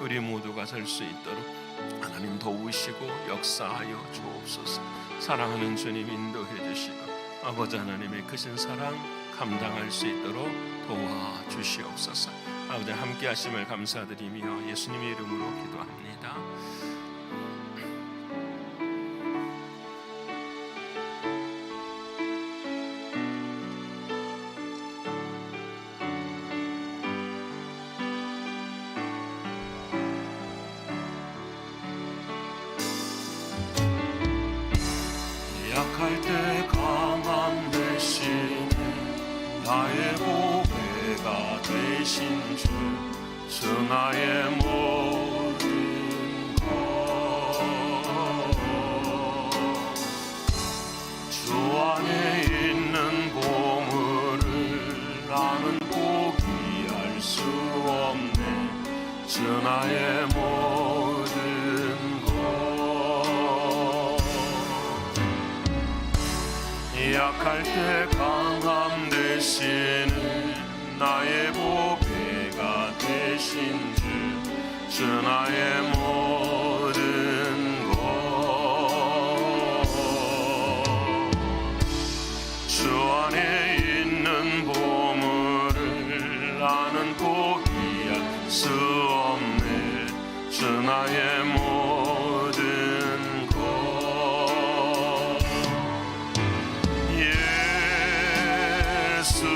우리 모두가 설 수 있도록 하나님 도우시고 역사하여 주옵소서. 사랑하는 주님 인도해 주시고 아버지 하나님의 크신 사랑 감당할 수 있도록 도와주시옵소서. 아버지 함께 하심을 감사드리며 예수님의 이름으로 기도합니다. 약할 때 강함 되시네 나의 보배가 되신 주 나의 모든 것 주 안에 있는 보물을 나는 포기할 수 없네 주 나의 모든 것 약할 때 강함 되시는 나의 보배가 되신 주 나의 모든 것 주 안에 있는 보물을 나는 포기할 수 없네 주 나의 모든 것 예수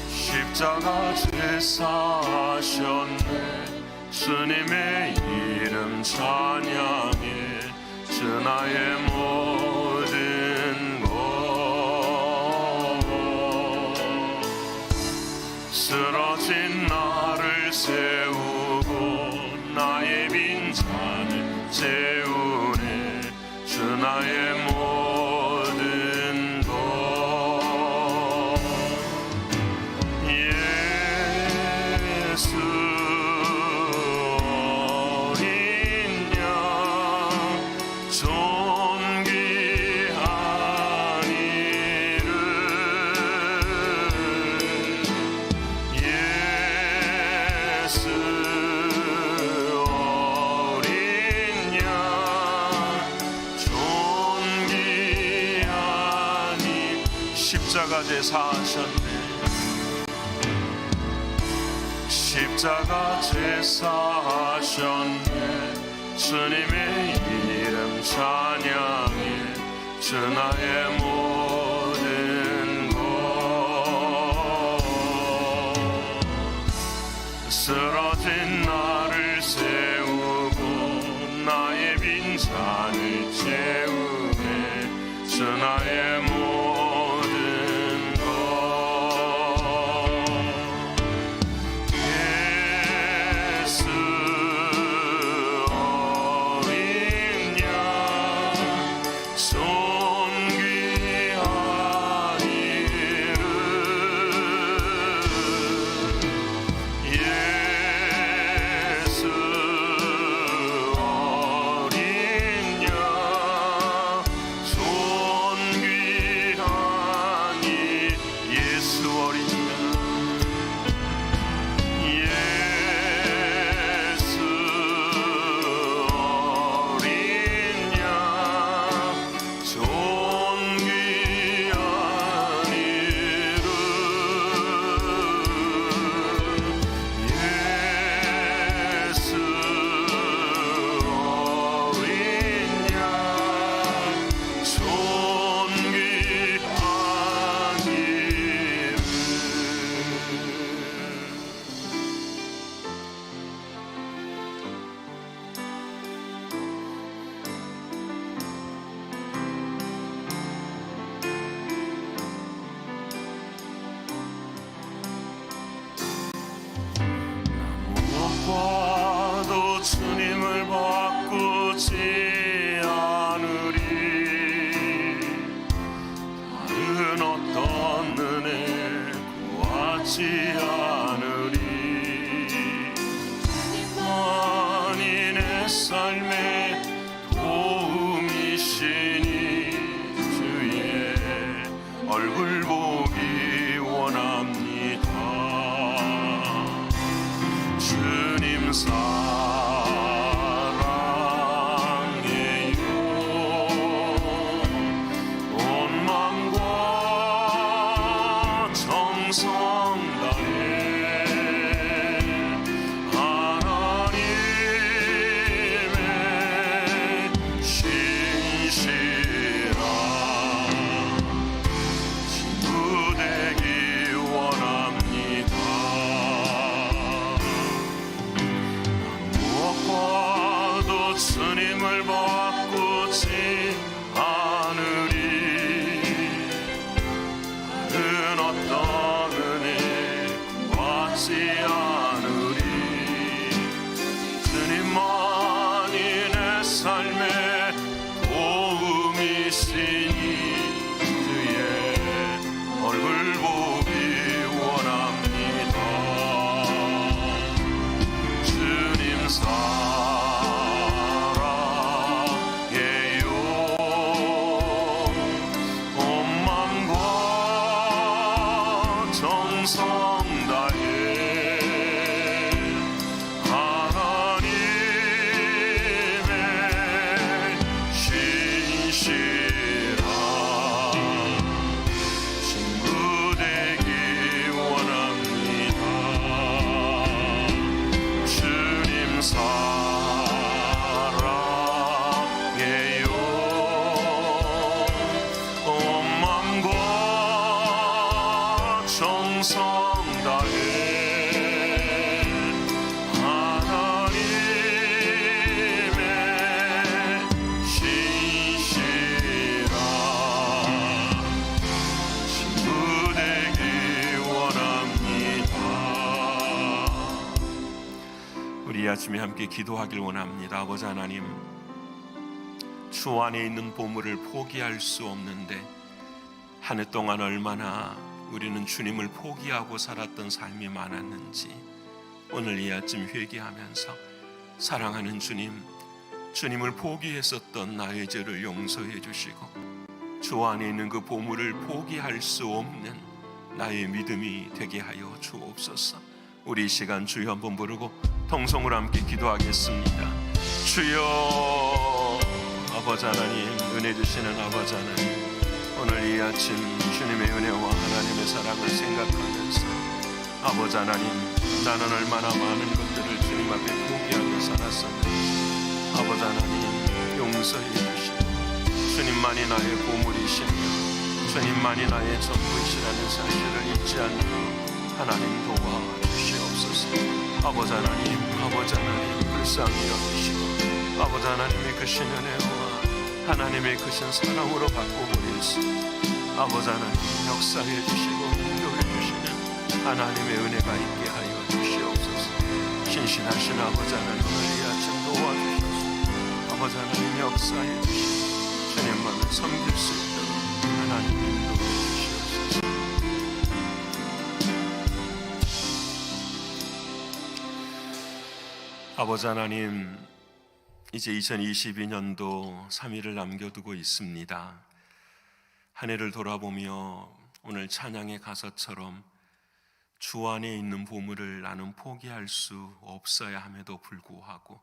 십자가 제사하셨네 주님의 이름 찬양해 주 나의 모든 것 쓰러진 나를 세우고 나의 빈잔을 채우네 주 나의 모든 것 예수 어린 양 존귀한 이름 예수 어린 양 존귀한 이 십자가 제사하셨네 십자가 제사하셨네 주님의 이름 찬양해 주 나의 모든 것 쓰러진 나를 세우고 나의 빈잔을 채우네 주 나의 모든 것 존귀한 주님을 바꾸지 않으리. 다른 어떤 은혜 구하지 않으리. 주님만이 내 삶의 도움이시니 주의 얼굴 보기 원합니다. 주님 사랑해요. 온 마음과 정성 다해 하나님의 신실한 친구 되기 원합니다. 무엇과도 주님을 바꾸지 않으리. 다른 어떤 은혜 구하지 않으리. 주님만이 내 삶의 도움이시니 주의 얼굴 보기 원합니다. 주님 사랑해요. 온 마음과 정성 다해 하나님의 신실한 친구 되기 원합니다. 주님 사랑해요. 온 마음과 정성 다해 하나님의 신실한 친구 되기 원합니다. 우리 아침에 함께 기도하길 원합니다. 아버지 하나님, 주 안에 있는 보물을 포기할 수 없는데 한 해 동안 얼마나 우리는 주님을 포기하고 살았던 삶이 많았는지 오늘 이 아침 회개하면서 사랑하는 주님, 주님을 포기했었던 나의 죄를 용서해 주시고 주 안에 있는 그 보물을 포기할 수 없는 나의 믿음이 되게 하여 주옵소서. 우리 이 시간 주여 한번 부르고 통성으로 함께 기도하겠습니다. 주여, 아버지 하나님, 은혜 주시는 아버지 하나님, 오늘 이 아침 주님의 은혜와 하나님의 사랑을 생각하면서 아버지 하나님, 나는 얼마나 많은 것들을 주님 앞에 포기하며 살았었는지 아버지 하나님 용서해 주시고 주님만이 나의 보물이시며 주님만이 나의 전부이시라는 사실을 잊지 않는 하나님 도와주시옵소서. 아버지 하나님 불쌍히 여기시고 아버지 하나님의 크신 은혜와 하나님의 크신 사랑으로 바꾸고 있으 아버지 하나님 역사해 주시고 인도해 주시는 하나님의 은혜가 있게 하여 주시옵소서. 신실하신 아버지 하나님, 오늘 이 아침 도와주셔서 아버지 하나님 역사해 주시고 주님만을 섬길 수 있도록 하나님 인도해 주시옵소서. 아버지 하나님, 이제 2022년도 3일을 남겨두고 있습니다. 한 해를 돌아보며 오늘 찬양의 가사처럼 주 안에 있는 보물을 나는 포기할 수 없어야 함에도 불구하고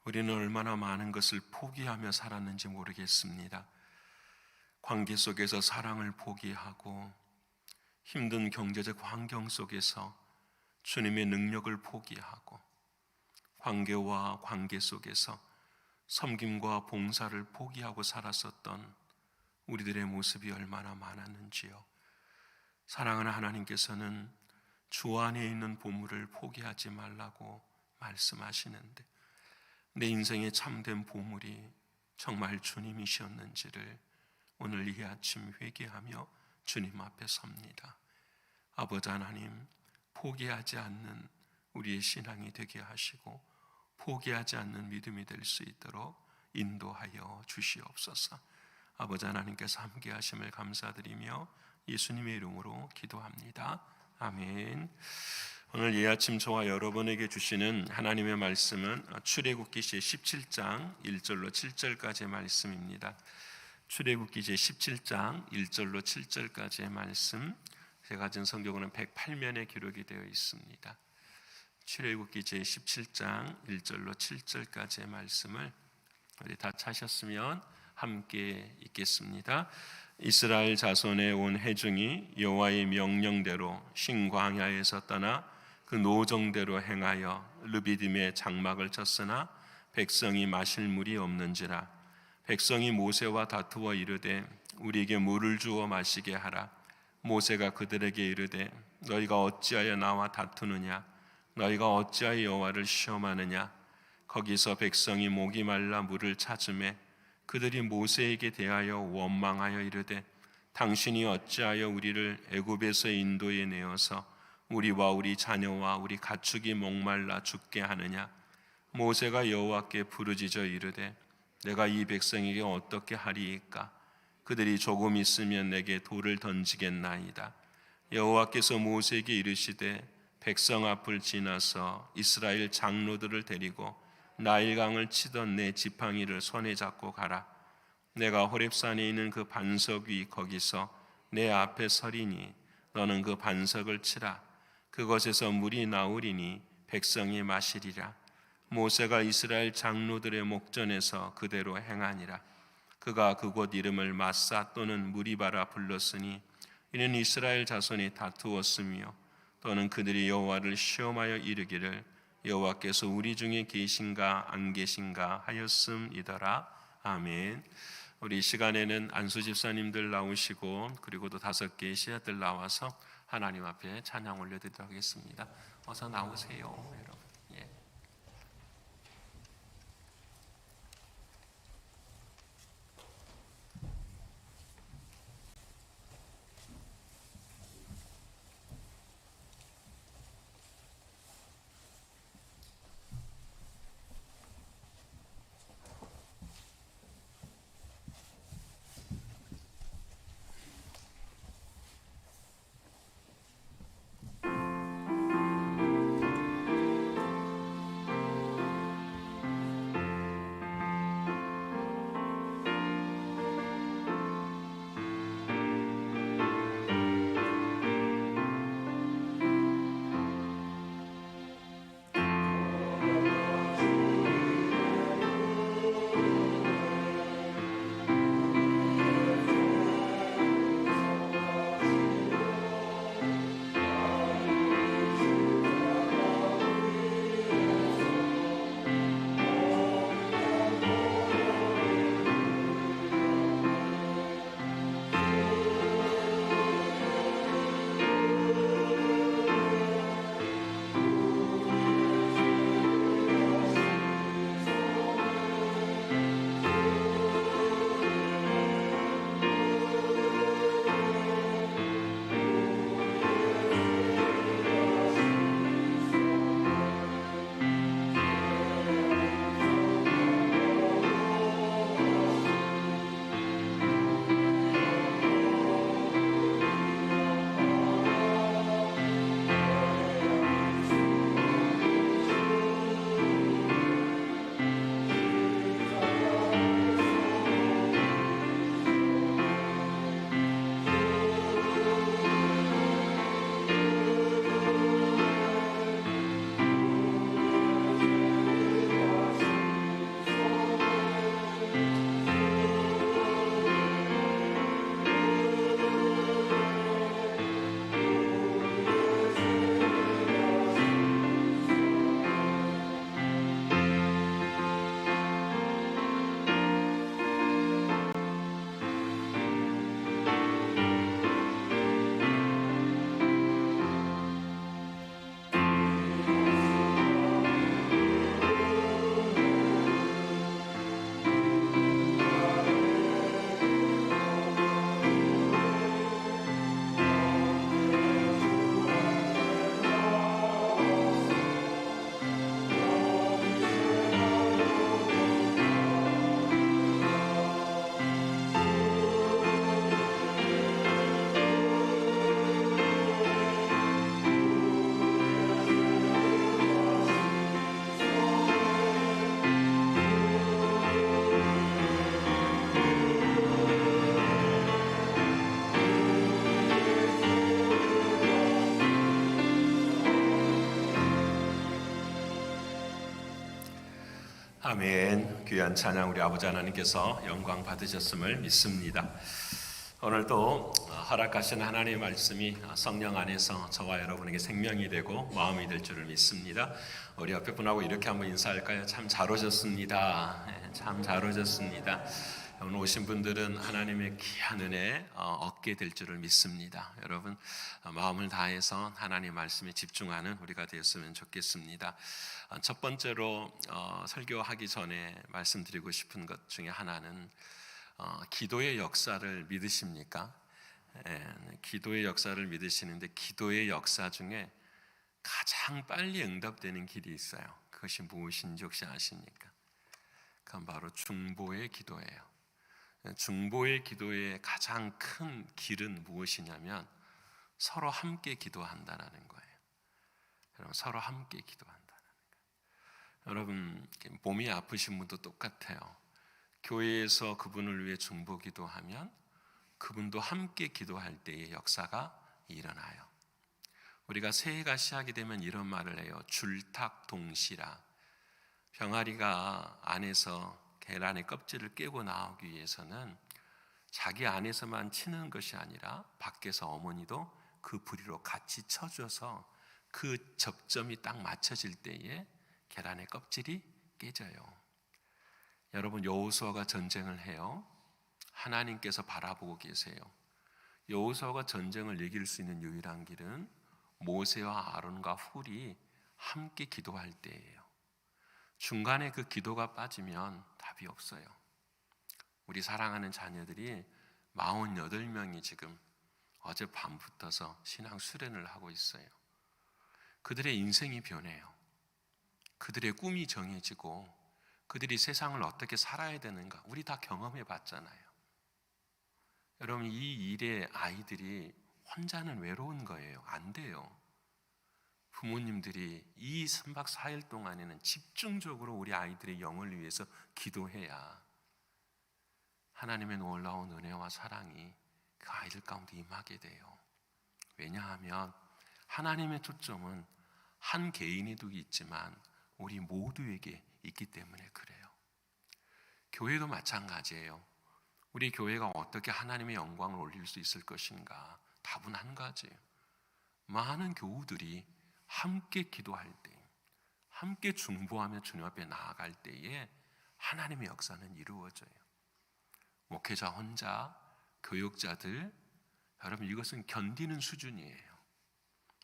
우리는 얼마나 많은 것을 포기하며 살았는지 모르겠습니다. 관계 속에서 사랑을 포기하고 힘든 경제적 환경 속에서 주님의 능력을 포기하고 관계와 관계 속에서 섬김과 봉사를 포기하고 살았었던 우리들의 모습이 얼마나 많았는지요. 사랑하는 하나님께서는 주 안에 있는 보물을 포기하지 말라고 말씀하시는데 내 인생의 참된 보물이 정말 주님이셨는지를 오늘 이 아침 회개하며 주님 앞에 섭니다. 아버지 하나님, 포기하지 않는 우리의 신앙이 되게 하시고 포기하지 않는 믿음이 될 수 있도록 인도하여 주시옵소서. 아버지 하나님께서 함께 하심을 감사드리며 예수님의 이름으로 기도합니다. 아멘. 오늘 이 아침 저와 여러분에게 주시는 하나님의 말씀은 출애굽기 제 17장 1절로 7절까지의 말씀입니다. 출애굽기 제 17장 1절로 7절까지의 말씀, 제가 가진 성경은 108면에 기록이 되어 있습니다. 출애굽기 제 17장 1절로 7절까지의 말씀을 우리 다 찾으셨으면 함께 읽겠습니다. 이스라엘 자손의 온 회중이 여호와의 명령대로 신광야에서 떠나 그 노정대로 행하여 르비딤의 장막을 쳤으나 백성이 마실 물이 없는지라. 백성이 모세와 다투어 이르되 우리에게 물을 주어 마시게 하라. 모세가 그들에게 이르되 너희가 어찌하여 나와 다투느냐? 너희가 어찌하여 여호와를 시험하느냐? 거기서 백성이 목이 말라 물을 찾으매 그들이 모세에게 대하여 원망하여 이르되 당신이 어찌하여 우리를 애굽에서 인도에 내어서 우리와 우리 자녀와 우리 가축이 목말라 죽게 하느냐? 모세가 여호와께 부르짖어 이르되 내가 이 백성에게 어떻게 하리이까? 그들이 조금 있으면 내게 돌을 던지겠나이다. 여호와께서 모세에게 이르시되 백성 앞을 지나서 이스라엘 장로들을 데리고 나일강을 치던 내 지팡이를 손에 잡고 가라. 내가 호렙산에 있는 그 반석 위 거기서 내 앞에 서리니 너는 그 반석을 치라. 그것에서 물이 나오리니 백성이 마시리라. 모세가 이스라엘 장로들의 목전에서 그대로 행하니라. 그가 그곳 이름을 마사 또는 무리바라 불렀으니 이는 이스라엘 자손이 다투었으며 또는 그들이 여호와를 시험하여 이르기를 여호와께서 우리 중에 계신가 안 계신가 하였음이더라. 아멘. 우리 시간에는 안수 집사님들 나오시고 그리고 또 5개의 시아들 나와서 하나님 앞에 찬양 올려드리도록 하겠습니다. 어서 나오세요, 여러분. 예. 아멘. 귀한 찬양 우리 아버지 하나님께서 영광 받으셨음을 믿습니다. 오늘도 허락하신 하나님의 말씀이 성령 안에서 저와 여러분에게 생명이 되고 마음이 될 줄을 믿습니다. 우리 옆에 분하고 이렇게 한번 인사할까요? 참 잘 오셨습니다. 참 잘 오셨습니다. 오늘 오신 분들은 하나님의 귀한 은혜 얻게 될 줄을 믿습니다. 여러분 마음을 다해서 하나님의 말씀에 집중하는 우리가 되었으면 좋겠습니다. 첫 번째로 설교하기 전에 말씀드리고 싶은 것 중에 하나는 기도의 역사를 믿으십니까? 기도의 역사를 믿으시는데 기도의 역사 중에 가장 빨리 응답되는 길이 있어요. 그것이 무엇인지 혹시 아십니까? 그건 바로 중보의 기도예요. 중보의 기도의 가장 큰 길은 무엇이냐면 서로 함께 기도한다는 거예요. 여러분 서로 함께 기도한다는 거예요. 여러분 몸이 아프신 분도 똑같아요. 교회에서 그분을 위해 중보 기도하면 그분도 함께 기도할 때의 역사가 일어나요. 우리가 새해가 시작이 되면 이런 말을 해요. 줄탁동시라. 병아리가 안에서 계란의 껍질을 깨고 나오기 위해서는 자기 안에서만 치는 것이 아니라 밖에서 어머니도 그 부리로 같이 쳐줘서 그 접점이 딱 맞춰질 때에 계란의 껍질이 깨져요. 여러분 여호수아가 전쟁을 해요. 하나님께서 바라보고 계세요. 여호수아가 전쟁을 이길 수 있는 유일한 길은 모세와 아론과 훌이 함께 기도할 때예요. 중간에 그 기도가 빠지면 답이 없어요. 우리 사랑하는 자녀들이 48명이 지금 어젯밤부터서 신앙 수련을 하고 있어요. 그들의 인생이 변해요. 그들의 꿈이 정해지고 그들이 세상을 어떻게 살아야 되는가 우리 다 경험해 봤잖아요. 여러분 이 일에 아이들이 혼자는 외로운 거예요. 안 돼요. 부모님들이 이 3박 4일 동안에는 집중적으로 우리 아이들의 영을 위해서 기도해야 하나님의 놀라운 은혜와 사랑이 그 아이들 가운데 임하게 돼요. 왜냐하면 하나님의 초점은 한 개인에도 있지만 우리 모두에게 있기 때문에 그래요. 교회도 마찬가지예요. 우리 교회가 어떻게 하나님의 영광을 올릴 수 있을 것인가? 답은 한 가지예요. 많은 교우들이 함께 기도할 때, 함께 중보하며 주님 앞에 나아갈 때에 하나님의 역사는 이루어져요. 목회자 혼자, 교육자들, 여러분 이것은 견디는 수준이에요.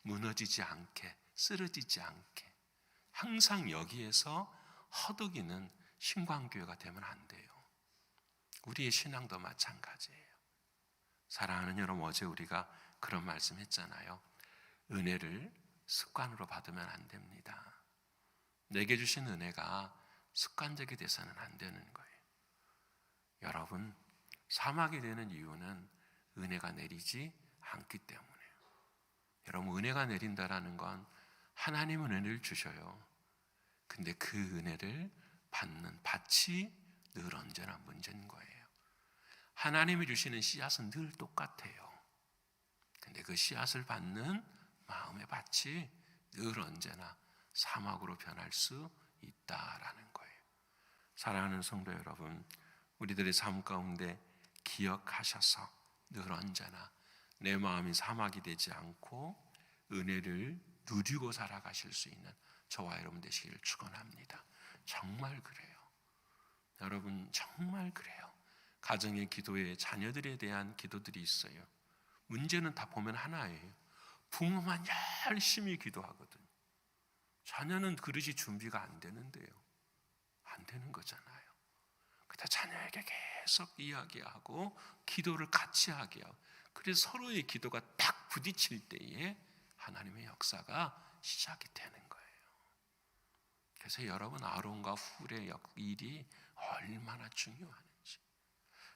무너지지 않게, 쓰러지지 않게 항상 여기에서 허덕이는 신광교회가 되면 안 돼요. 우리의 신앙도 마찬가지예요. 사랑하는 여러분 어제 우리가 그런 말씀했잖아요. 은혜를 습관으로 받으면 안 됩니다. 내게 주신 은혜가 습관적이 돼서는 안 되는 거예요. 여러분 사막이 되는 이유는 은혜가 내리지 않기 때문에요. 여러분 은혜가 내린다라는 건 하나님은 은혜를 주셔요. 근데 그 은혜를 받는 밭이 늘 언제나 문제인 거예요. 하나님이 주시는 씨앗은 늘 똑같아요. 근데 그 씨앗을 받는 마음의 밭이 늘 언제나 사막으로 변할 수 있다라는 거예요. 사랑하는 성도 여러분, 우리들의 삶 가운데 기억하셔서 늘 언제나 내 마음이 사막이 되지 않고 은혜를 누리고 살아가실 수 있는 저와 여러분 되시기를 축원합니다. 정말 그래요. 여러분 정말 그래요. 가정의 기도에 자녀들에 대한 기도들이 있어요. 문제는 다 보면 하나예요. 부모만 열심히 기도하거든. 자녀는 그릇이 준비가 안 되는데요. 안 되는 거잖아요. 그때 자녀에게 계속 이야기하고 기도를 같이 하게 하고 그래서 서로의 기도가 딱 부딪힐 때에 하나님의 역사가 시작이 되는 거예요. 그래서 여러분 아론과 훌의 일이 얼마나 중요한지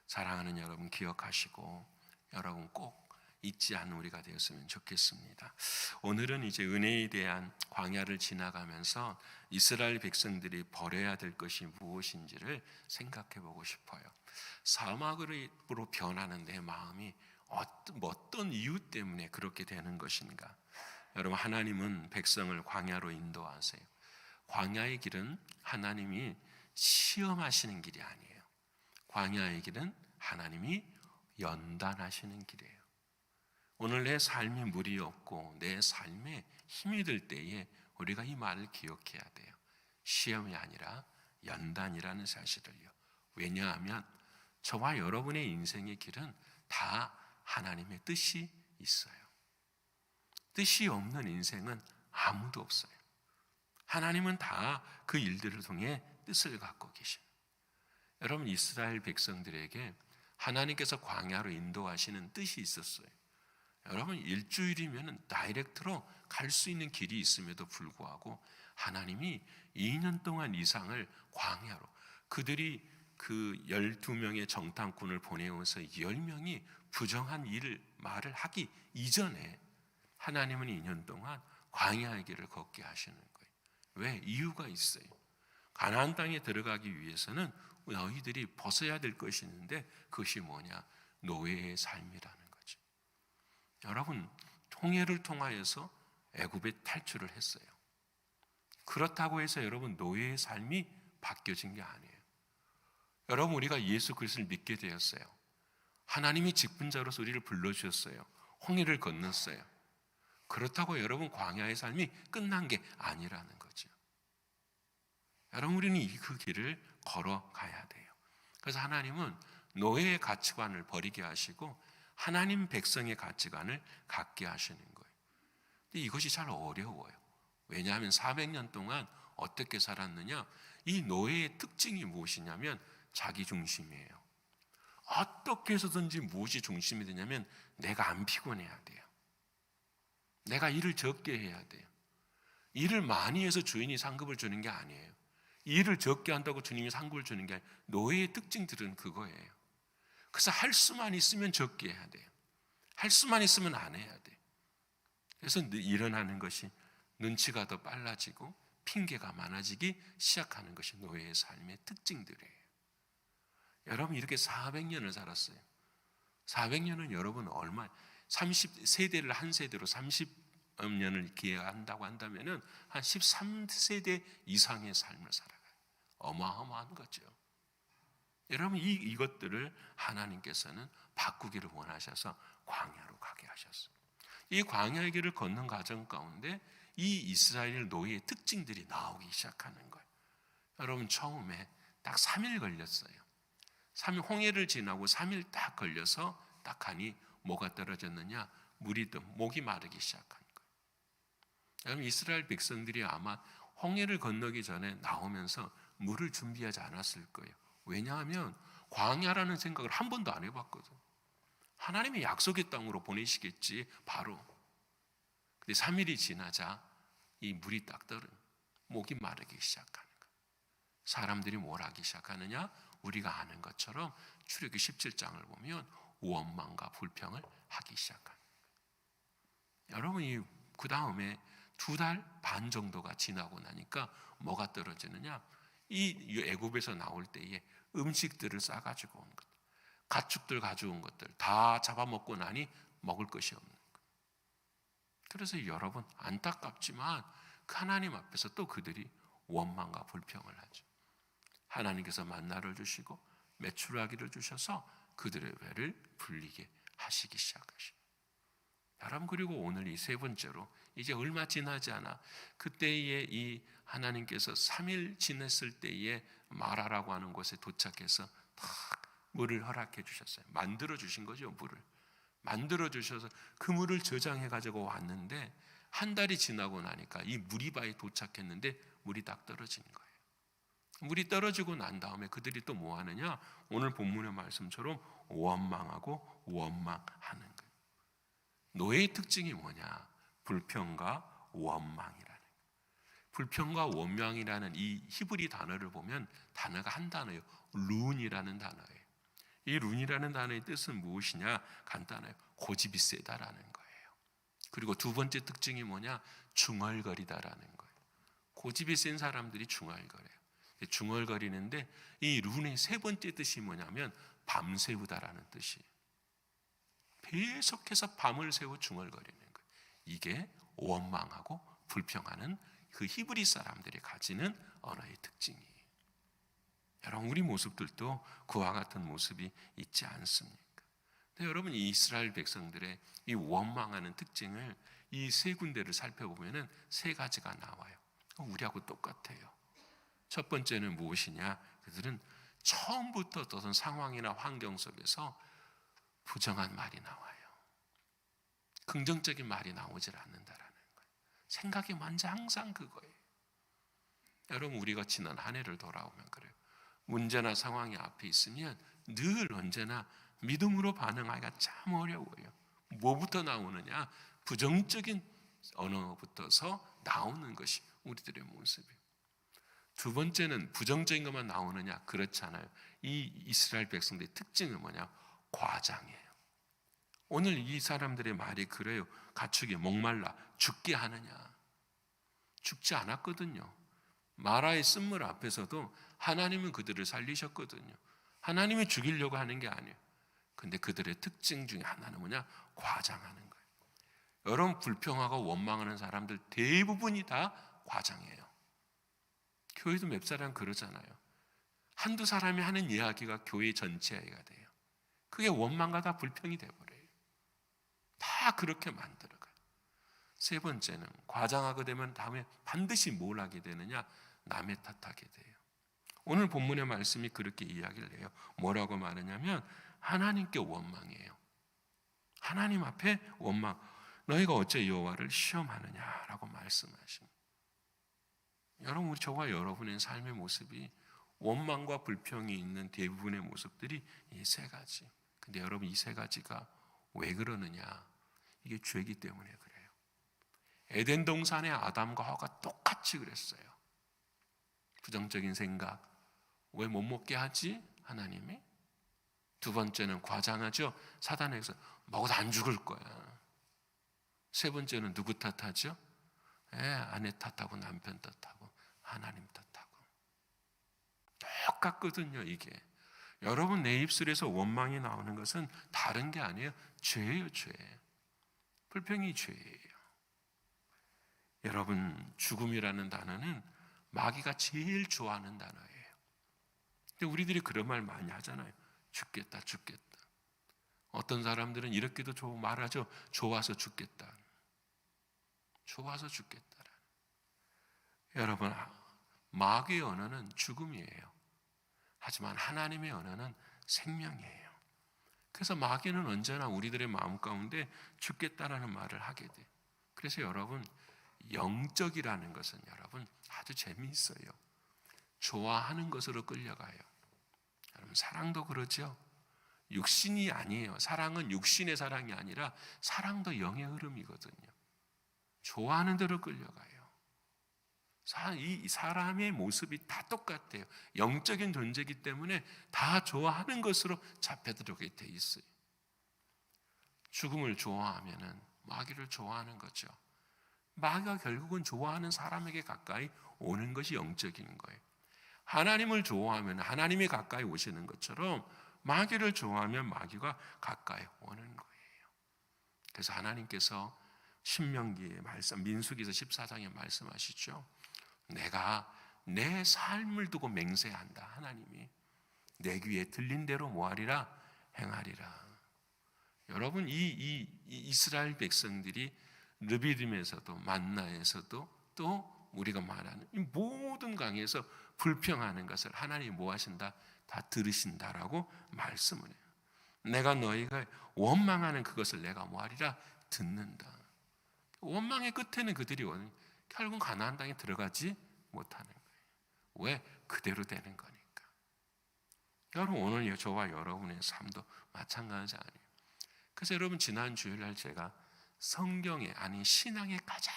사랑하는 여러분 기억하시고 여러분 꼭 잊지 않는 우리가 되었으면 좋겠습니다. 오늘은 이제 은혜에 대한 광야를 지나가면서 이스라엘 백성들이 버려야 될 것이 무엇인지를 생각해 보고 싶어요. 사막으로 변하는 내 마음이 어떤 이유 때문에 그렇게 되는 것인가? 여러분 하나님은 백성을 광야로 인도하세요. 광야의 길은 하나님이 시험하시는 길이 아니에요. 광야의 길은 하나님이 연단하시는 길이에요. 오늘 내 삶에 물이 없고 내 삶에 힘이 들 때에 우리가 이 말을 기억해야 돼요. 시험이 아니라 연단이라는 사실을요. 왜냐하면 저와 여러분의 인생의 길은 다 하나님의 뜻이 있어요. 뜻이 없는 인생은 아무도 없어요. 하나님은 다 그 일들을 통해 뜻을 갖고 계신. 여러분, 이스라엘 백성들에게 하나님께서 광야로 인도하시는 뜻이 있었어요. 여러분, 일주일이면 다이렉트로 갈 수 있는 길이 있음에도 불구하고 하나님이 2년 동안 이상을 광야로, 그들이 그 12명의 정탐꾼을 보내어서 10명이 부정한 말을 하기 이전에 하나님은 2년 동안 광야의 길을 걷게 하시는 거예요. 왜? 이유가 있어요. 가나안 땅에 들어가기 위해서는 너희들이 벗어야 될 것이 있는데 그것이 뭐냐? 노예의 삶이라는 거죠. 여러분, 홍해를 통하여서 애굽에 탈출을 했어요. 그렇다고 해서 여러분 노예의 삶이 바뀌어진 게 아니에요. 여러분, 우리가 예수 그리스도를 믿게 되었어요. 하나님이 직분자로서 우리를 불러주셨어요. 홍해를 건넜어요. 그렇다고 여러분 광야의 삶이 끝난 게 아니라는 거죠. 여러분, 우리는 그 길을 걸어가야 돼요. 그래서 하나님은 노예의 가치관을 버리게 하시고 하나님 백성의 가치관을 갖게 하시는 거예요. 근데 이것이 잘 어려워요. 왜냐하면 400년 동안 어떻게 살았느냐? 이 노예의 특징이 무엇이냐면 자기 중심이에요. 어떻게 해서든지 무엇이 중심이 되냐면 내가 안 피곤해야 돼요. 내가 일을 적게 해야 돼요. 일을 많이 해서 주인이 상급을 주는 게 아니에요. 일을 적게 한다고 주님이 상급을 주는 게 아니에요. 노예의 특징들은 그거예요. 그래서 할 수만 있으면 적게 해야 돼요. 할 수만 있으면 안 해야 돼요. 그래서 일어나는 것이 눈치가 더 빨라지고 핑계가 많아지기 시작하는 것이 노예의 삶의 특징들이에요. 여러분, 이렇게 400년을 살았어요. 400년은 여러분 얼마, 30세대를 한 세대로 30년을 기해한다고 한다면 한 13세대 이상의 삶을 살아가요. 어마어마한 거죠. 여러분, 이것들을 하나님께서는 바꾸기를 원하셔서 광야로 가게 하셨어요. 이 광야의 길을 걷는 과정 가운데 이 이스라엘 노예의 특징들이 나오기 시작하는 거예요. 여러분, 처음에 딱 3일 걸렸어요. 3일 홍해를 지나고 3일 딱 걸려서 딱 하니 뭐가 떨어졌느냐? 물이 목이 마르기 시작한 거예요. 여러분, 이스라엘 백성들이 아마 홍해를 건너기 전에 나오면서 물을 준비하지 않았을 거예요. 왜냐하면 광야라는 생각을 한 번도 안 해봤거든. 하나님의 약속의 땅으로 보내시겠지 바로. 근데 3일이 지나자 이 물이 딱 떨어져 목이 마르기 시작하는 거예요. 사람들이 뭘 하기 시작하느냐? 우리가 아는 것처럼 출애굽기 17장을 보면 원망과 불평을 하기 시작합니다. 여러분이 그 다음에 2달 반 정도가 지나고 나니까 뭐가 떨어지느냐? 이 애굽에서 나올 때에 음식들을 싸가지고 온 것, 가축들 가져온 것들 다 잡아먹고 나니 먹을 것이 없는 거예요. 그래서 여러분, 안타깝지만 하나님 앞에서 또 그들이 원망과 불평을 하죠. 하나님께서 만나를 주시고 메추라기를 주셔서 그들의 배를 불리게 하시기 시작하십니다. 여러분, 그리고 오늘 이 세 번째로 이제 얼마 지나지 않아 그때에 이 하나님께서 3일 지냈을 때에 마라라고 하는 곳에 도착해서 딱 물을 허락해 주셨어요. 만들어 주신 거죠. 물을 만들어 주셔서 그 물을 저장해 가지고 왔는데 한 달이 지나고 나니까 이 무리바에 도착했는데 물이 딱 떨어지는 거예요. 물이 떨어지고 난 다음에 그들이 또 뭐 하느냐? 오늘 본문의 말씀처럼 원망하고 원망하는 거예요. 노예의 특징이 뭐냐? 불평과 원망이라는 거예요. 불평과 원망이라는 이 히브리 단어를 보면 단어가 한 단어예요. 룬이라는 단어예요. 이 룬이라는 단어의 뜻은 무엇이냐? 간단해요. 고집이 세다라는 거예요. 그리고 두 번째 특징이 뭐냐? 중얼거리다라는 거예요. 고집이 센 사람들이 중얼거려요. 중얼거리는데 이 룬의 세 번째 뜻이 뭐냐면 밤새우다라는 뜻이에요. 계속해서 밤을 새워 중얼거리는 거예요. 이게 원망하고 불평하는 그 히브리 사람들이 가지는 언어의 특징이에요. 여러분 우리 모습들도 그와 같은 모습이 있지 않습니까? 근데 여러분 이 이스라엘 백성들의 이 원망하는 특징을 이 세 군데를 살펴보면은 세 가지가 나와요. 우리하고 똑같아요. 첫 번째는 무엇이냐? 그들은 처음부터 어떤 상황이나 환경 속에서 부정한 말이 나와요. 긍정적인 말이 나오질 않는다라는 거예요. 생각이 먼저 항상 그거예요. 여러분 우리가 지난 한 해를 돌아오면 그래요. 문제나 상황이 앞에 있으면 늘 언제나 믿음으로 반응하기가 참 어려워요. 뭐부터 나오느냐? 부정적인 언어부터서 나오는 것이 우리들의 모습이에요. 두 번째는 부정적인 것만 나오느냐? 그렇지 않아요. 이 이스라엘 백성들의 특징은 뭐냐? 과장이에요. 오늘 이 사람들의 말이 그래요. 가축이 목말라 죽게 하느냐? 죽지 않았거든요. 마라의 쓴물 앞에서도 하나님은 그들을 살리셨거든요. 하나님이 죽이려고 하는 게 아니에요. 근데 그들의 특징 중에 하나는 뭐냐? 과장하는 거예요. 여러분 불평하고 원망하는 사람들 대부분이 다 과장이에요. 교회도 몇 사람 그러잖아요. 한두 사람이 하는 이야기가 교회 전체가 돼요. 그게 원망과 다 불평이 돼버려요. 다 그렇게 만들어가요. 세 번째는 과장하게 되면 다음에 반드시 뭘 하게 되느냐? 남의 탓하게 돼요. 오늘 본문의 말씀이 그렇게 이야기를 해요. 뭐라고 말하냐면 하나님께 원망이에요. 하나님 앞에 원망. 너희가 어째 여호와를 시험하느냐라고 말씀하십니다. 여러분 저와 여러분의 삶의 모습이 원망과 불평이 있는 대부분의 모습들이 이 세 가지. 근데 여러분 이 세 가지가 왜 그러느냐? 이게 죄이기 때문에 그래요. 에덴 동산의 아담과 하와가 똑같이 그랬어요. 부정적인 생각. 왜 못 먹게 하지? 하나님이. 두 번째는 과장하죠. 사단에서 먹어도 안 죽을 거야. 세 번째는 누구 탓하죠? 아내 탓하고 남편 탓하고 하나님 탓하고. 똑같거든요 이게. 여러분 내 입술에서 원망이 나오는 것은 다른 게 아니에요. 죄예요 죄. 불평이 죄예요. 여러분 죽음이라는 단어는 마귀가 제일 좋아하는 단어예요. 근데 우리들이 그런 말 많이 하잖아요. 죽겠다 죽겠다. 어떤 사람들은 이렇게도 말하죠. 좋아서 죽겠다. 좋아서 죽겠다. 여러분 마귀의 언어는 죽음이에요. 하지만 하나님의 언어는 생명이에요. 그래서 마귀는 언제나 우리들의 마음 가운데 죽겠다라는 말을 하게 돼요. 그래서 여러분 영적이라는 것은 여러분 아주 재미있어요. 좋아하는 것으로 끌려가요. 여러분 사랑도 그러죠. 육신이 아니에요. 사랑은 육신의 사랑이 아니라 사랑도 영의 흐름이거든요. 좋아하는 대로 끌려가요. 이 사람의 모습이 다 똑같아요. 영적인 존재이기 때문에 다 좋아하는 것으로 잡혀들게 돼 있어요. 죽음을 좋아하면은 마귀를 좋아하는 거죠. 마귀가 결국은 좋아하는 사람에게 가까이 오는 것이 영적인 거예요. 하나님을 좋아하면 하나님이 가까이 오시는 것처럼 마귀를 좋아하면 마귀가 가까이 오는 거예요. 그래서 하나님께서 신명기의 말씀, 민수기서 14장에 말씀하시죠. 내가 내 삶을 두고 맹세한다. 하나님이 내 귀에 들린 대로 뭐하리라? 행하리라. 여러분 이 이스라엘 백성들이 르비딤에서도 만나에서도 또 우리가 말하는 이 모든 강에서 불평하는 것을 하나님이 뭐 하신다? 다 들으신다라고 말씀을 해요. 내가 너희가 원망하는 그것을 내가 뭐하리라? 듣는다. 원망의 끝에는 그들이 결국 가나안 땅에 들어가지 못하는 거예요. 왜? 그대로 되는 거니까. 여러분 오늘 저와 여러분의 삶도 마찬가지 아니에요. 그래서 여러분 지난 주일날 제가 성경에 아니 신앙의 가장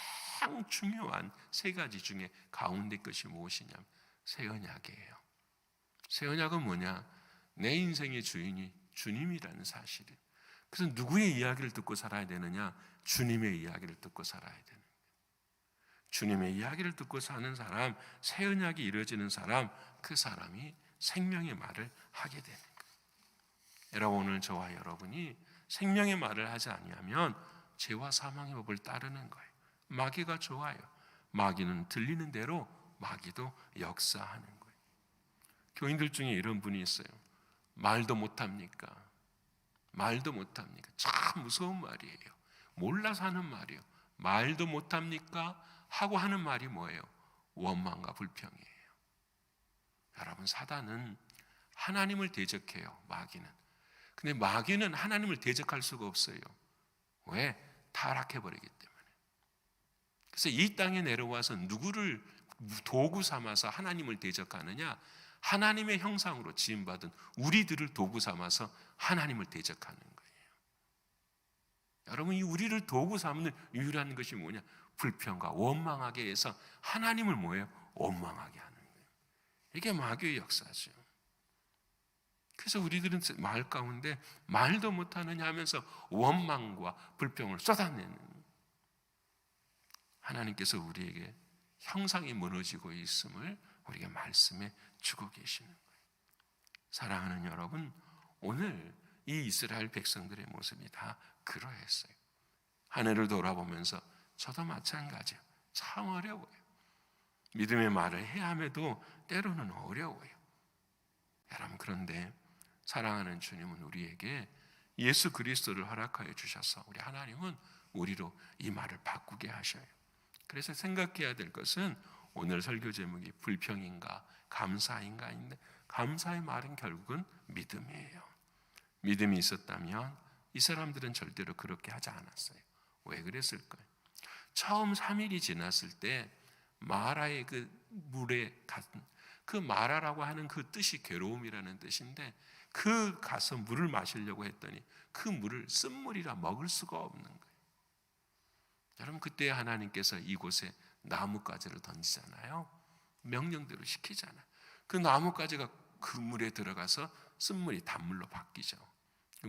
중요한 세 가지 중에 가운데 것이 무엇이냐면 새 언약이에요. 새 언약은 뭐냐? 내 인생의 주인이 주님이라는 사실이에요. 그래서 누구의 이야기를 듣고 살아야 되느냐? 주님의 이야기를 듣고 살아야 되는 거예요. 주님의 이야기를 듣고 사는 사람, 새 언약이 이루어지는 사람, 그 사람이 생명의 말을 하게 되는 거예요. 여러분 오늘 저와 여러분이 생명의 말을 하지 아니하면 죄와 사망의 법을 따르는 거예요. 마귀가 좋아요. 마귀는 들리는 대로 마귀도 역사하는 거예요. 교인들 중에 이런 분이 있어요. 말도 못합니까? 말도 못합니까? 참 무서운 말이에요. 몰라서 하는 말이에요. 말도 못합니까? 하고 하는 말이 뭐예요? 원망과 불평이에요. 여러분, 사단은 하나님을 대적해요. 마귀는. 근데 마귀는 하나님을 대적할 수가 없어요. 왜? 타락해버리기 때문에. 그래서 이 땅에 내려와서 누구를 도구 삼아서 하나님을 대적하느냐? 하나님의 형상으로 지음받은 우리들을 도구 삼아서 하나님을 대적하는 거예요. 여러분, 이 우리를 도구 삼는 유일한 것이 뭐냐? 불평과 원망하게 해서 하나님을 뭐예요? 원망하게 하는 거예요. 이게 마귀의 역사죠. 그래서 우리들은 말 가운데 말도 못하느냐 하면서 원망과 불평을 쏟아내는, 하나님께서 우리에게 형상이 무너지고 있음을 우리에게 말씀해 주고 계시는 거예요. 사랑하는 여러분, 오늘 이 이스라엘 백성들의 모습이 다 그러했어요. 하늘을 돌아보면서 저도 마찬가지예요. 참 어려워요. 믿음의 말을 해야 함에도 때로는 어려워요. 여러분, 그런데 사랑하는 주님은 우리에게 예수 그리스도를 허락하여 주셔서 우리 하나님은 우리로 이 말을 바꾸게 하셔요. 그래서 생각해야 될 것은 오늘 설교 제목이 불평인가 감사인가인데, 감사의 말은 결국은 믿음이에요. 믿음이 있었다면 이 사람들은 절대로 그렇게 하지 않았어요. 왜 그랬을까요? 처음 3일이 지났을 때 마라의 그 물에 갔던, 그 마라라고 하는 그 뜻이 괴로움이라는 뜻인데, 그 가서 물을 마시려고 했더니 그 물을 쓴물이라 먹을 수가 없는 거예요. 여러분, 그때 하나님께서 이곳에 나뭇가지를 던지잖아요. 명령대로 시키잖아요. 그 나뭇가지가 그 물에 들어가서 쓴물이 단물로 바뀌죠.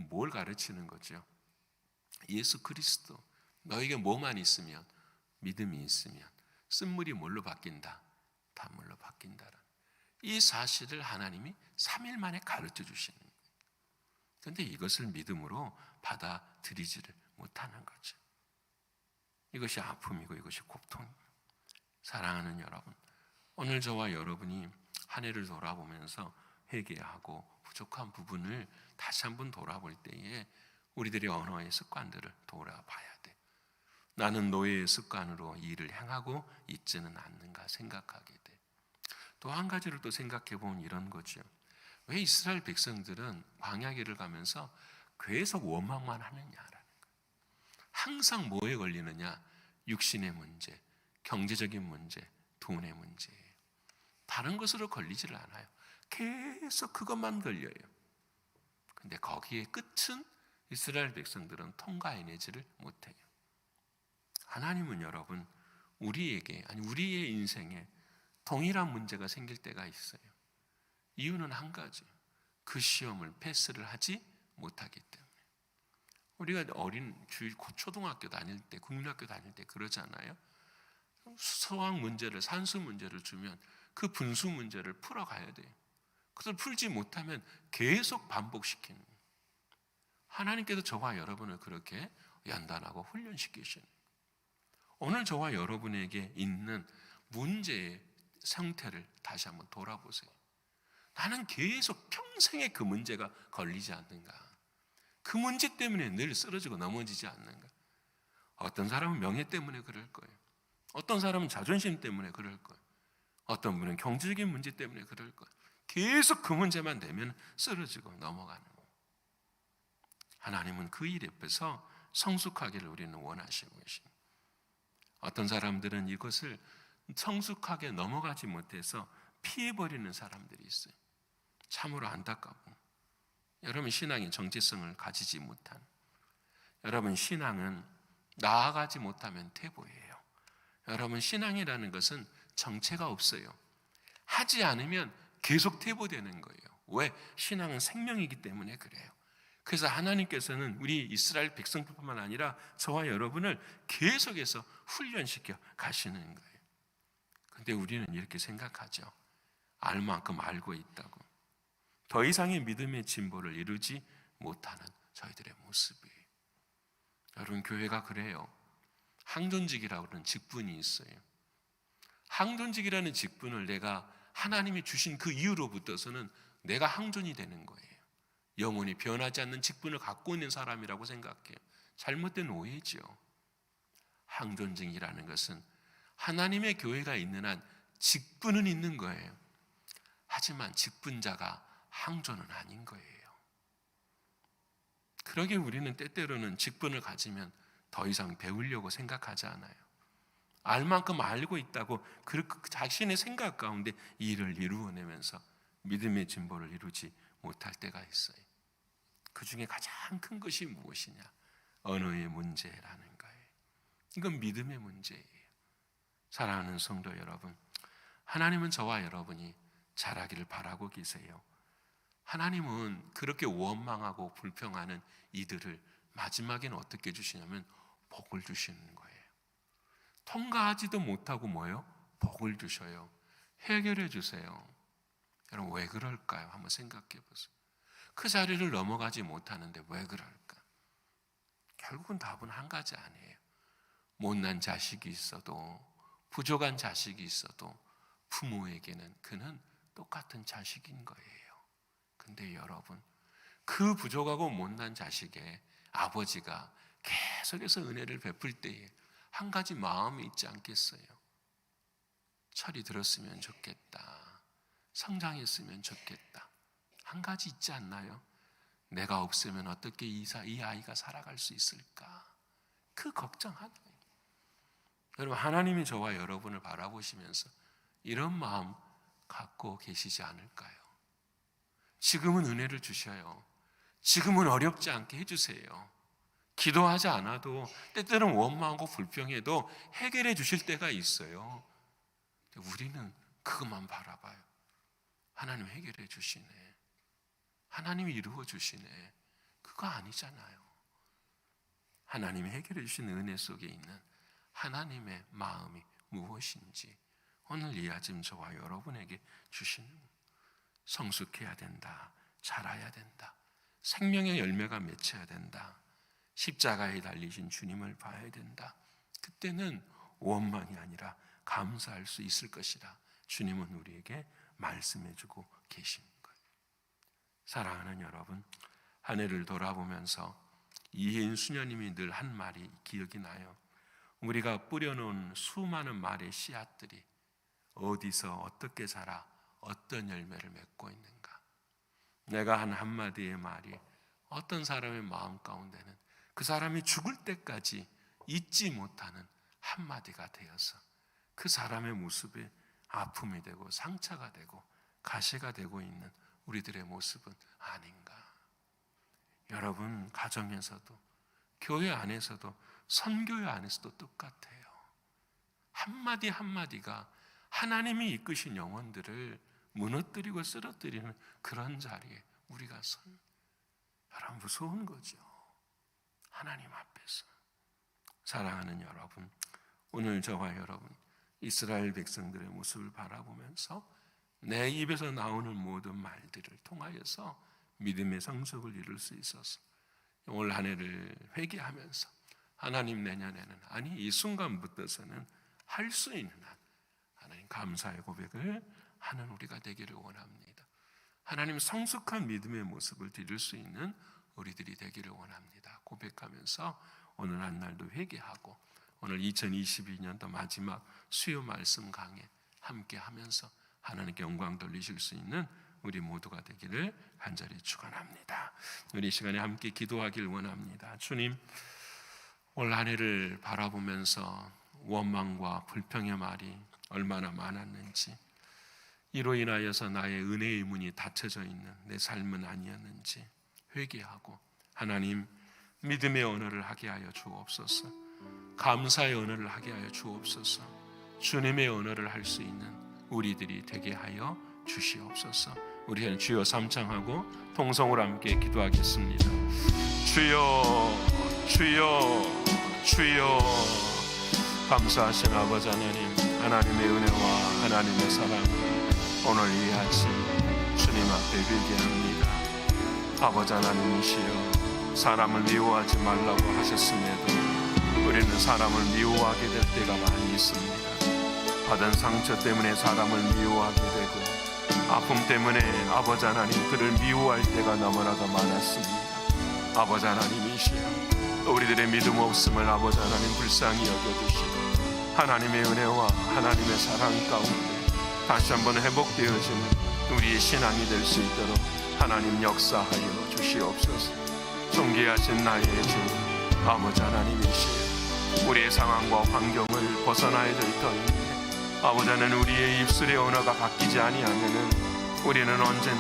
뭘 가르치는 거죠? 예수 그리스도, 너에게 뭐만 있으면, 믿음이 있으면 쓴물이 뭘로 바뀐다? 단물로 바뀐다라는 이 사실을 하나님이 3일 만에 가르쳐 주시는 거예요. 그런데 이것을 믿음으로 받아들이지를 못하는 거죠. 이것이 아픔이고 이것이 고통입니다. 사랑하는 여러분, 오늘 저와 여러분이 한 해를 돌아보면서 회개하고 부족한 부분을 다시 한번 돌아볼 때에 우리들의 언어의 습관들을 돌아봐야 돼. 나는 노예의 습관으로 일을 행하고 있지는 않는가 생각하게 돼. 또 한 가지를 또 생각해 보면 이런 거죠. 왜 이스라엘 백성들은 광야길을 가면서 계속 원망만 하느냐라는 거예요. 항상 뭐에 걸리느냐? 육신의 문제, 경제적인 문제, 돈의 문제예요. 다른 것으로 걸리지를 않아요. 계속 그것만 걸려요. 근데 거기에 끝은 이스라엘 백성들은 통과해내지를 못해요. 하나님은 여러분, 우리에게, 아니 우리의 인생에 동일한 문제가 생길 때가 있어요. 이유는 한 가지, 그 시험을 패스를 하지 못하기 때문에. 우리가 어린 초등학교 다닐 때, 국민학교 다닐 때 그러잖아요. 수학 문제를, 산수 문제를 주면 그 분수 문제를 풀어가야 돼요. 그걸 풀지 못하면 계속 반복시키는 거예요. 하나님께서 저와 여러분을 그렇게 연단하고 훈련시키시는 거예요. 오늘 저와 여러분에게 있는 문제의 상태를 다시 한번 돌아보세요. 나는 계속 평생에 그 문제가 걸리지 않는가? 그 문제 때문에 늘 쓰러지고 넘어지지 않는가? 어떤 사람은 명예 때문에 그럴 거예요. 어떤 사람은 자존심 때문에 그럴 거예요. 어떤 분은 경제적인 문제 때문에 그럴 거예요. 계속 그 문제만 되면 쓰러지고 넘어가는 거예요. 하나님은 그 일 앞에서 성숙하기를 우리는 원하시고 계십니다. 어떤 사람들은 이것을 성숙하게 넘어가지 못해서 피해버리는 사람들이 있어요. 참으로 안타깝고, 여러분 신앙이 정체성을 가지지 못한, 여러분 신앙은 나아가지 못하면 퇴보예요. 여러분 신앙이라는 것은 정체가 없어요. 하지 않으면 계속 퇴보되는 거예요. 왜? 신앙은 생명이기 때문에 그래요. 그래서 하나님께서는 우리 이스라엘 백성뿐만 아니라 저와 여러분을 계속해서 훈련시켜 가시는 거예요. 근데 우리는 이렇게 생각하죠. 알 만큼 알고 있다고. 더 이상의 믿음의 진보를 이루지 못하는 저희들의 모습이에요. 여러분 교회가 그래요. 항존직이라고 하는 직분이 있어요. 항존직이라는 직분을 내가 하나님이 주신 그 이유로부터서는 내가 항존이 되는 거예요. 영원히 변하지 않는 직분을 갖고 있는 사람이라고 생각해요. 잘못된 오해죠. 항존증이라는 것은 하나님의 교회가 있는 한 직분은 있는 거예요. 하지만 직분자가 항존은 아닌 거예요. 그러게 우리는 때때로는 직분을 가지면 더 이상 배우려고 생각하지 않아요. 알 만큼 알고 있다고 그 자신의 생각 가운데 이 일을 이루어내면서 믿음의 진보를 이루지 못할 때가 있어요. 그 중에 가장 큰 것이 무엇이냐? 언어의 문제라는 거예요. 이건 믿음의 문제예요. 사랑하는 성도 여러분, 하나님은 저와 여러분이 잘하기를 바라고 계세요. 하나님은 그렇게 원망하고 불평하는 이들을 마지막에는 어떻게 주시냐면 복을 주시는 거예요. 통과하지도 못하고 뭐예요? 복을 주셔요. 해결해 주세요. 여러분 왜 그럴까요? 한번 생각해 보세요. 그 자리를 넘어가지 못하는데 왜 그럴까? 결국은 답은 한 가지 아니에요. 못난 자식이 있어도, 부족한 자식이 있어도 부모에게는 그는 똑같은 자식인 거예요. 근데 여러분, 그 부족하고 못난 자식의 아버지가 계속해서 은혜를 베풀 때에 한 가지 마음이 있지 않겠어요? 철이 들었으면 좋겠다. 성장했으면 좋겠다. 한 가지 있지 않나요? 내가 없으면 어떻게 이 아이가 살아갈 수 있을까? 그 걱정 하나예요. 여러분, 하나님이 저와 여러분을 바라보시면서 이런 마음 갖고 계시지 않을까요? 지금은 은혜를 주셔요. 지금은 어렵지 않게 해주세요. 기도하지 않아도 때때로는 원망하고 불평해도 해결해 주실 때가 있어요. 우리는 그것만 바라봐요. 하나님 해결해 주시네. 하나님이 이루어 주시네. 그거 아니잖아요. 하나님이 해결해 주시는 은혜 속에 있는 하나님의 마음이 무엇인지 오늘 이 아침 저와 여러분에게 주시는, 성숙해야 된다. 자라야 된다. 생명의 열매가 맺혀야 된다. 십자가에 달리신 주님을 봐야 된다. 그때는 원망이 아니라 감사할 수 있을 것이라 주님은 우리에게 말씀해주고 계신 거예요. 사랑하는 여러분, 한 해를 돌아보면서 이혜인 수녀님이 늘 한 말이 기억이 나요. 우리가 뿌려놓은 수많은 말의 씨앗들이 어디서 어떻게 자라 어떤 열매를 맺고 있는가. 내가 한 한마디의 말이 어떤 사람의 마음 가운데는 그 사람이 죽을 때까지 잊지 못하는 한마디가 되어서 그 사람의 모습에 아픔이 되고 상처가 되고 가시가 되고 있는 우리들의 모습은 아닌가. 여러분, 가정에서도 교회 안에서도 선교회 안에서도 똑같아요. 한마디 한마디가 하나님이 이끄신 영혼들을 무너뜨리고 쓰러뜨리는 그런 자리에 우리가 여러분 무서운 거죠. 하나님 앞에서. 사랑하는 여러분, 오늘 저와 여러분 이스라엘 백성들의 모습을 바라보면서 내 입에서 나오는 모든 말들을 통하여서 믿음의 성숙을 이룰 수 있어서 올 한 해를 회개하면서 하나님 내년에는, 아니 이 순간부터서는 할 수 있는 한 하나님 감사의 고백을 하는 우리가 되기를 원합니다. 하나님 성숙한 믿음의 모습을 드릴 수 있는 우리들이 되기를 원합니다. 고백하면서 오늘 한 날도 회개하고 오늘 2022년도 마지막 수요 말씀 강해 함께 하면서 하나님께 영광 돌리실 수 있는 우리 모두가 되기를 간절히 축원합니다. 우리 이 시간에 함께 기도하길 원합니다. 주님, 올 한 해를 바라보면서 원망과 불평의 말이 얼마나 많았는지, 이로 인하여서 나의 은혜의 문이 닫혀져 있는 내 삶은 아니었는지 회개하고 하나님 믿음의 언어를 하게 하여 주옵소서. 감사의 언어를 하게 하여 주옵소서. 주님의 언어를 할 수 있는 우리들이 되게 하여 주시옵소서. 우리는 주여 삼창하고 통성으로 함께 기도하겠습니다. 주여, 주여, 주여. 감사하신 아버지 하나님, 하나님의 은혜와 하나님의 사랑을 오늘 이 아침 주님 앞에 회개합니다. 아버지 하나님이시여, 사람을 미워하지 말라고 하셨음에도 우리는 사람을 미워하게 될 때가 많이 있습니다. 받은 상처 때문에 사람을 미워하게 되고 아픔 때문에 아버지 하나님 그를 미워할 때가 너무나도 많았습니다. 아버지 하나님이시여, 우리들의 믿음 없음을 아버지 하나님 불쌍히 여겨주시고 하나님의 은혜와 하나님의 사랑 가운데 다시 한번 회복되어지는 우리의 신앙이 될 수 있도록 하나님 역사하여 주시옵소서. 존귀하신 나의 주 아버지 하나님이시여, 우리의 상황과 환경을 벗어나야 될 터인데 아버지 하나님, 우리의 입술의 언어가 바뀌지 아니하면은 우리는 언젠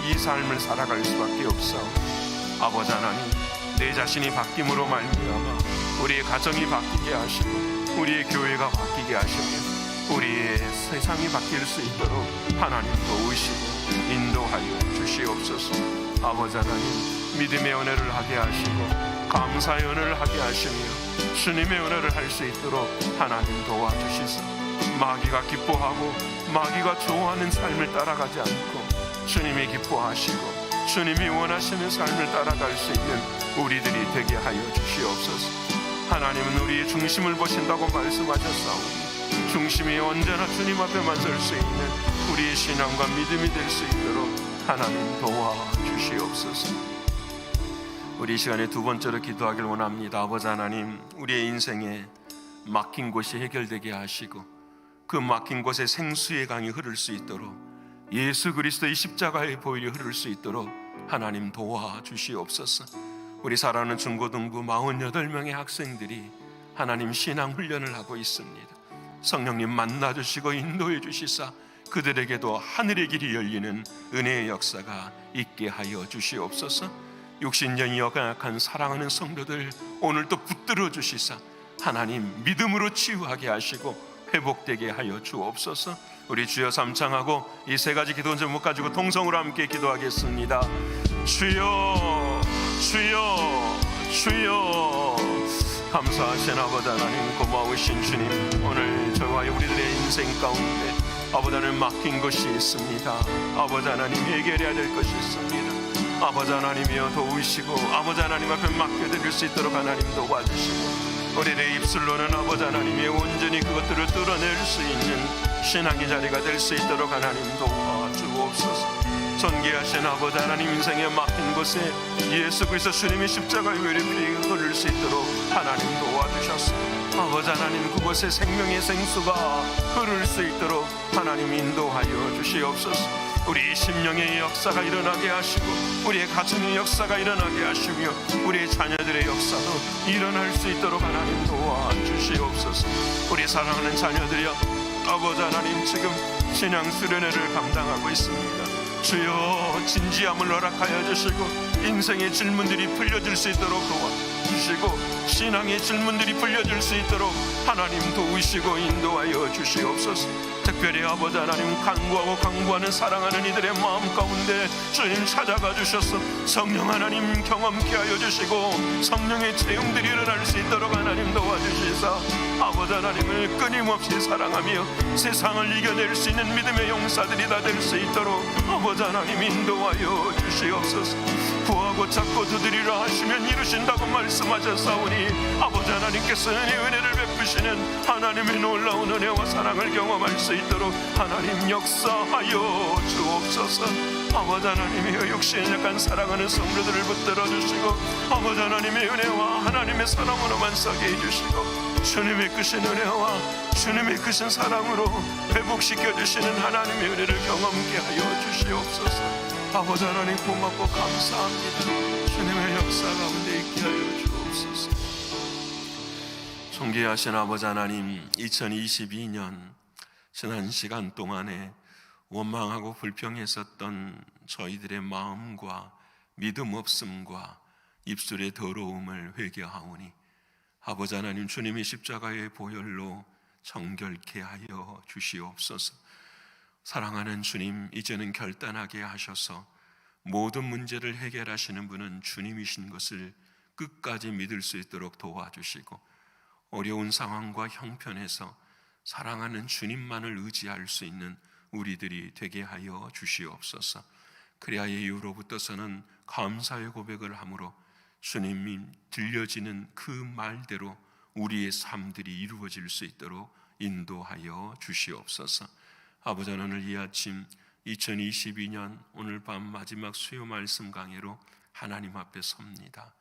이 삶을 살아갈 수밖에 없사오니 아버지 하나님, 내 자신이 바뀜으로 말미암아 우리의 가정이 바뀌게 하시고 우리의 교회가 바뀌게 하시며 우리의 세상이 바뀔 수 있도록 하나님 도우시고 인도하여 주시옵소서. 아버지 하나님, 믿음의 은혜를 하게 하시고 감사의 은혜를 하게 하시며 주님의 은혜를 할 수 있도록 하나님 도와주시소. 마귀가 기뻐하고 마귀가 좋아하는 삶을 따라가지 않고 주님이 기뻐하시고 주님이 원하시는 삶을 따라갈 수 있는 우리들이 되게 하여 주시옵소서. 하나님은 우리의 중심을 보신다고 말씀하셨사오니 중심이 언제나 주님 앞에만 설 수 있는 우리의 신앙과 믿음이 될 수 있도록 하나님 도와주시옵소서. 우리 이 시간에 두 번째로 기도하길 원합니다. 아버지 하나님, 우리의 인생에 막힌 곳이 해결되게 하시고 그 막힌 곳에 생수의 강이 흐를 수 있도록 예수 그리스도의 십자가의 보혈이 흐를 수 있도록 하나님 도와주시옵소서. 우리 사랑하는 중고등부 48명의 학생들이 하나님 신앙 훈련을 하고 있습니다. 성령님 만나주시고 인도해 주시사 그들에게도 하늘의 길이 열리는 은혜의 역사가 있게 하여 주시옵소서. 육신전이 연약한 사랑하는 성도들 오늘도 붙들어 주시사 하나님 믿음으로 치유하게 하시고 회복되게 하여 주옵소서. 우리 주여 삼창하고 이 세 가지 기도 제목 가지고 통성으로 함께 기도하겠습니다. 주여 주여 주여. 감사하신 아버지 하나님, 고마우신 주님, 오늘 저와 우리들의 인생 가운데 아버지 하나님 막힌 것이 있습니다. 아버지 하나님 해결해야 될 것이 있습니다. 아버지 하나님이여 도우시고 아버지 하나님 앞에 맡겨드릴 수 있도록 하나님 도와주시고 우리의 입술로는 아버지 하나님이 온전히 그것들을 뚫어낼 수 있는 신앙의 자리가 될 수 있도록 하나님 도와주옵소서. 존귀하신 아버지 하나님, 인생에 막힌 곳에 예수 그리스도 주님의 십자가의 보혈이 흐를 수 있도록 하나님 도와주셨습니다. 아버지 하나님, 그곳에 생명의 생수가 흐를 수 있도록 하나님 인도하여 주시옵소서. 우리 심령의 역사가 일어나게 하시고 우리의 가정의 역사가 일어나게 하시며 우리의 자녀들의 역사도 일어날 수 있도록 하나님 도와주시옵소서. 우리 사랑하는 자녀들이여, 아버지 하나님, 지금 신앙 수련회를 감당하고 있습니다. 주여 진지함을 허락하여 주시고 인생의 질문들이 풀려질 수 있도록 도와주시고 신앙의 질문들이 풀려질 수 있도록 하나님 도우시고 인도하여 주시옵소서. 특별히 아버지 하나님, 간구하고 강구하는 사랑하는 이들의 마음 가운데 주님 찾아가 주셔서 성령 하나님 경험케 하여 주시고 성령의 체험들이 일어날 수 있도록 하나님 도와주시사 아버지 하나님을 끊임없이 사랑하며 세상을 이겨낼 수 있는 믿음의 용사들이 다 될 수 있도록 아버지 하나님 인도하여 주시옵소서. 구하고 찾고 두드리라 하시면 이루신다고 말씀하셨사오니 아버지 하나님께서는 이 은혜를 베푸시는 하나님의 놀라운 은혜와 사랑을 경험할 수 있도록 하나님 역사하여 주옵소서. 아버지 하나님의 육신에 약한 사랑하는 성도들을 붙들어 주시고 아버지 하나님의 은혜와 하나님의 사랑으로만 서게 해주시고 주님의 크신 은혜와 주님의 크신 사랑으로 회복시켜 주시는 하나님의 은혜를 경험케 하여 주시옵소서. 아버지 하나님 고맙고 감사합니다. 주님의 역사 가운데 있게 하여 주옵소서. 존귀하신 아버지 하나님, 2022년 지난 시간 동안에 원망하고 불평했었던 저희들의 마음과 믿음 없음과 입술의 더러움을 회개하오니 아버지 하나님, 주님의 십자가의 보혈로 정결케 하여 주시옵소서. 사랑하는 주님, 이제는 결단하게 하셔서 모든 문제를 해결하시는 분은 주님이신 것을 끝까지 믿을 수 있도록 도와주시고 어려운 상황과 형편에서 사랑하는 주님만을 의지할 수 있는 우리들이 되게 하여 주시옵소서. 그래야 이후로부터서는 감사의 고백을 함으로 주님이 들려지는 그 말대로 우리의 삶들이 이루어질 수 있도록 인도하여 주시옵소서. 아버지 하나님, 이 아침 2022년 오늘 밤 마지막 수요 말씀 강해로 하나님 앞에 섭니다.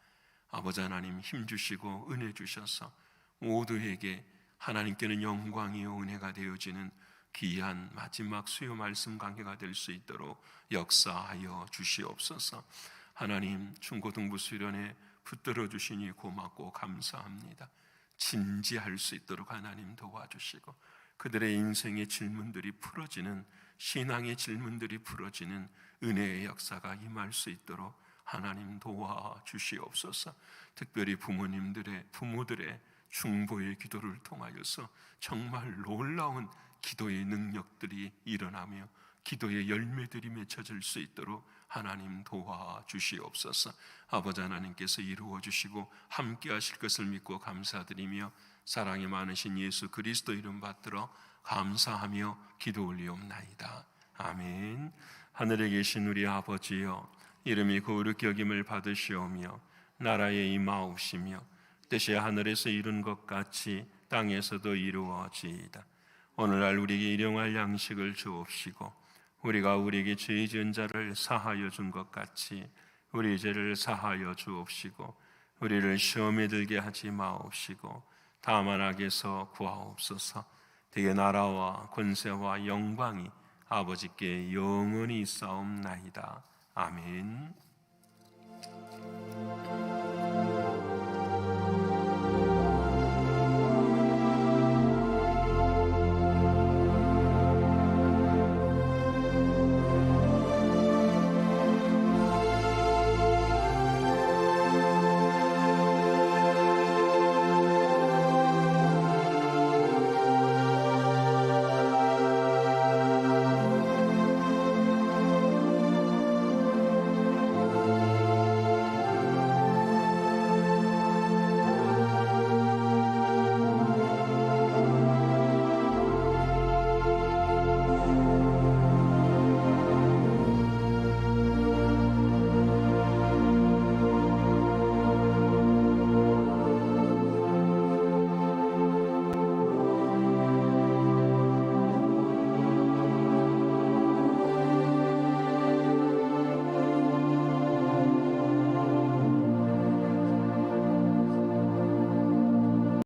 아버지 하나님 힘주시고 은혜 주셔서 모두에게 하나님께는 영광이요 은혜가 되어지는 귀한 마지막 수요 말씀 강해가 될 수 있도록 역사하여 주시옵소서. 하나님 중고등부 수련회 붙들어 주시니 고맙고 감사합니다. 진지할 수 있도록 하나님 도와주시고 그들의 인생의 질문들이 풀어지는, 신앙의 질문들이 풀어지는 은혜의 역사가 임할 수 있도록 하나님 도와주시옵소서. 특별히 부모들의 중보의 기도를 통하여서 정말 놀라운 기도의 능력들이 일어나며 기도의 열매들이 맺혀질 수 있도록 하나님 도와주시옵소서. 아버지 하나님께서 이루어 주시고 함께 하실 것을 믿고 감사드리며 사랑이 많으신 예수 그리스도 이름 받들어 감사하며 기도 올리옵나이다. 아멘. 하늘에 계신 우리 아버지여, 이름이 거룩히 여김을 받으시오며 나라에 임하옵시며 뜻이 하늘에서 이룬 것 같이 땅에서도 이루어지이다. 오늘날 우리에게 일용할 양식을 주옵시고 우리가 우리에게 죄 지은 자를 사하여 준 것 같이 우리 죄를 사하여 주옵시고 우리를 시험에 들게 하지 마옵시고 다만 악에서 구하옵소서. 대개 나라와 권세와 영광이 아버지께 영원히 있사옵나이다. 아멘.